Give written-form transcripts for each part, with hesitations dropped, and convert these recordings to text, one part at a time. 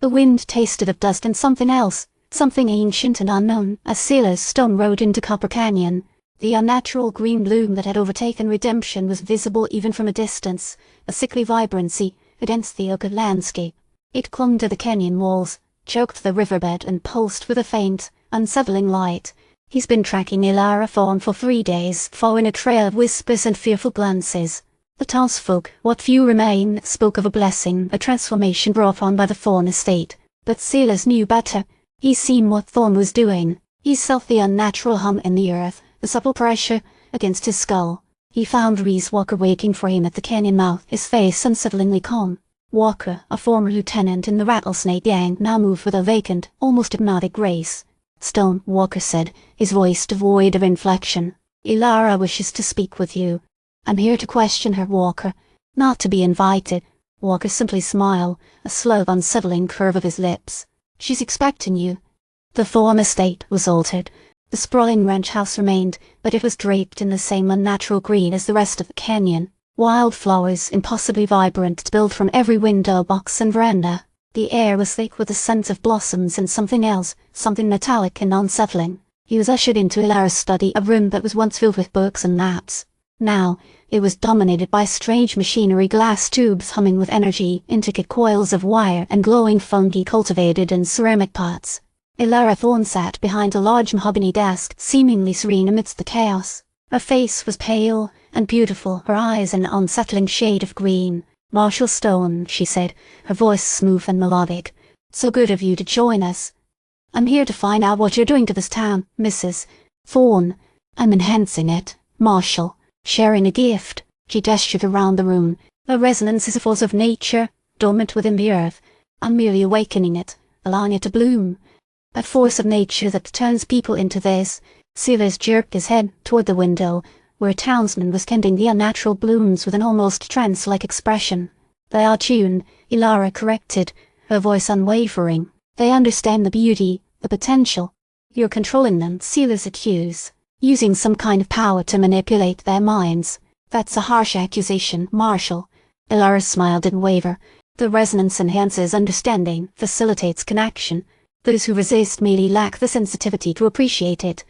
The wind tasted of dust and something else, something ancient and unknown, as Silas Stone rode into Copper Canyon. The unnatural green bloom that had overtaken redemption was visible even from a distance, a sickly vibrancy, against the ochre landscape. It clung to the canyon walls, choked the riverbed and pulsed with a faint, unsettling light. He's been tracking Elara Thorne for 3 days, following a trail of whispers and fearful glances. The townsfolk, what few remain, spoke of a blessing, a transformation brought on by the Thorne estate. But Silas knew better. He's seen what Thorne was doing. He felt the unnatural hum in the earth, the supple pressure against his skull. He found Rhys Walker waiting for him at the canyon mouth, his face unsettlingly calm. Walker, a former lieutenant in the Rattlesnake gang, now moved with a vacant, almost hypnotic grace. "Stone," Walker said, his voice devoid of inflection. "Elara wishes to speak with you." "I'm here to question her, Walker, not to be invited." Walker simply smiled, a slow, unsettling curve of his lips. "She's expecting you." The Thorne estate was altered. The sprawling ranch house remained, but it was draped in the same unnatural green as the rest of the canyon. Wildflowers, impossibly vibrant, spilled from every window, box and veranda. The air was thick with the scent of blossoms and something else, something metallic and unsettling. He was ushered into Elara's study, a room that was once filled with books and maps. Now, it was dominated by strange machinery, glass tubes humming with energy, intricate coils of wire and glowing fungi cultivated in ceramic pots. Elara Thorne sat behind a large mahogany desk, seemingly serene amidst the chaos. Her face was pale and beautiful, her eyes an unsettling shade of green. "Marshal Stone," she said, her voice smooth and melodic. "So good of you to join us. I'm here to find out what you're doing to this town, Mrs. Thorne. I'm enhancing it, Marshal. Sharing a gift." She gestured around the room. "A resonance is a force of nature, dormant within the earth. I'm merely awakening it, allowing it to bloom. A force of nature that turns people into theirs." Silas jerked his head toward the window, where a townsman was tending the unnatural blooms with an almost trance-like expression. "They are tuned," Elara corrected, her voice unwavering. "They understand the beauty, the potential. You're controlling them," Silas accused. "Using some kind of power to manipulate their minds." "That's a harsh accusation, Marshal." Elara's smile didn't waver. "The resonance enhances understanding, facilitates connection. Those who resist merely lack the sensitivity to appreciate it."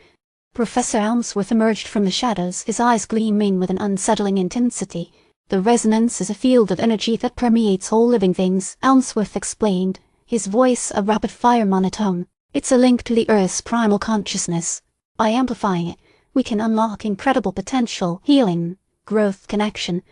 Professor Elmsworth emerged from the shadows, his eyes gleaming with an unsettling intensity. "The resonance is a field of energy that permeates all living things," Elmsworth explained, his voice a rapid-fire monotone. "It's a link to the Earth's primal consciousness. By amplifying it, we can unlock incredible potential, healing, growth, connection."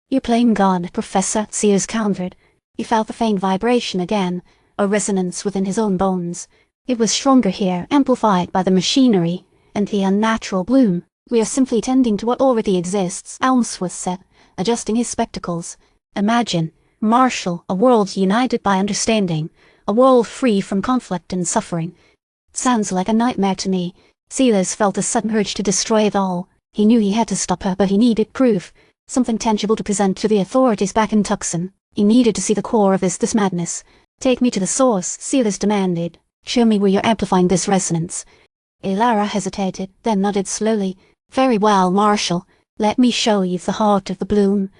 "You're playing God, Professor," Sears countered. He felt the faint vibration again, a resonance within his own bones. It was stronger here, amplified by the machinery and the unnatural bloom. "We are simply tending to what already exists," Elmsworth said, adjusting his spectacles. "Imagine, Marshal, a world united by understanding, a world free from conflict and suffering." "Sounds like a nightmare to me." Silas felt a sudden urge to destroy it all. He knew he had to stop her, but he needed proof, something tangible to present to the authorities back in Tucson. He needed to see the core of this madness. "Take me to the source," Silas demanded. "Show me where you're amplifying this resonance." Elara hesitated, then nodded slowly. "Very well, Marshal. Let me show you the heart of the bloom."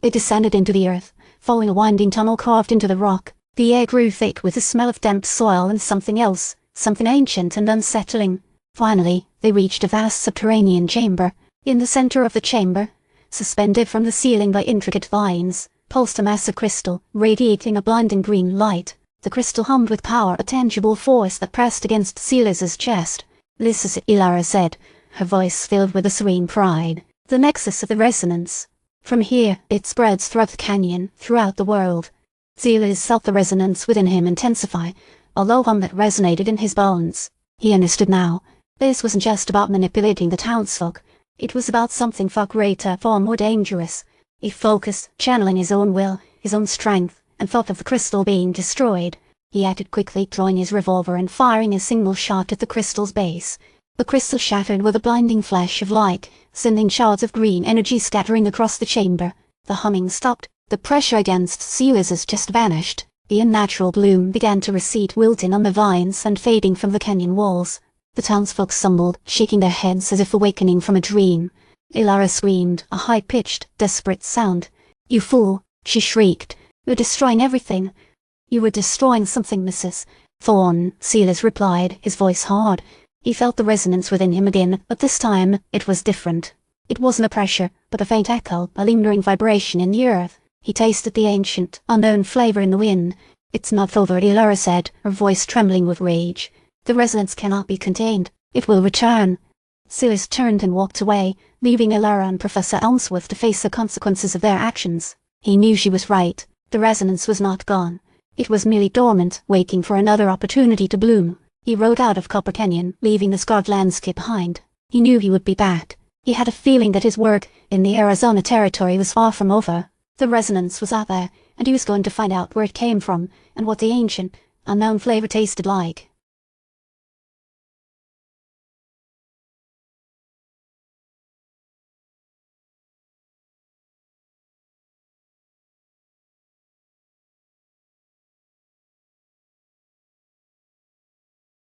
They descended into the earth, following a winding tunnel carved into the rock. The air grew thick with the smell of damp soil and something else, something ancient and unsettling. Finally, they reached a vast subterranean chamber. In the center of the chamber, suspended from the ceiling by intricate vines, pulsed a mass of crystal, radiating a blinding green light. The crystal hummed with power, a tangible force that pressed against Silas's chest. "This is it," Elara said, her voice filled with a serene pride. "The nexus of the resonance. From here, it spreads throughout the canyon, throughout the world." Silas felt the resonance within him intensify, a low hum that resonated in his bones. He understood now. This wasn't just about manipulating the townsfolk. It was about something far greater, far more dangerous. He focused, channeling his own will, his own strength, and thought of the crystal being destroyed. He acted quickly, drawing his revolver and firing a single shot at the crystal's base. The crystal shattered with a blinding flash of light, sending shards of green energy scattering across the chamber. The humming stopped. The pressure against Silas's chest vanished. The unnatural bloom began to recede, wilting on the vines and fading from the canyon walls. The townsfolk stumbled, shaking their heads as if awakening from a dream. Elara screamed, a high-pitched, desperate sound. "You fool!" she shrieked. "You're destroying everything." "You were destroying something, Mrs. Thorne," Silas replied, his voice hard. He felt the resonance within him again, but this time it was different. It wasn't a pressure, but a faint echo, a lingering vibration in the earth. He tasted the ancient, unknown flavour in the wind. "It's not over," Elara said, her voice trembling with rage. "The resonance cannot be contained. It will return." Silas turned and walked away, leaving Elara and Professor Elmsworth to face the consequences of their actions. He knew she was right. The resonance was not gone. It was merely dormant, waiting for another opportunity to bloom. He rode out of Copper Canyon, leaving the scarred landscape behind. He knew he would be back. He had a feeling that his work in the Arizona territory was far from over. The resonance was out there, and he was going to find out where it came from and what the ancient, unknown flavor tasted like.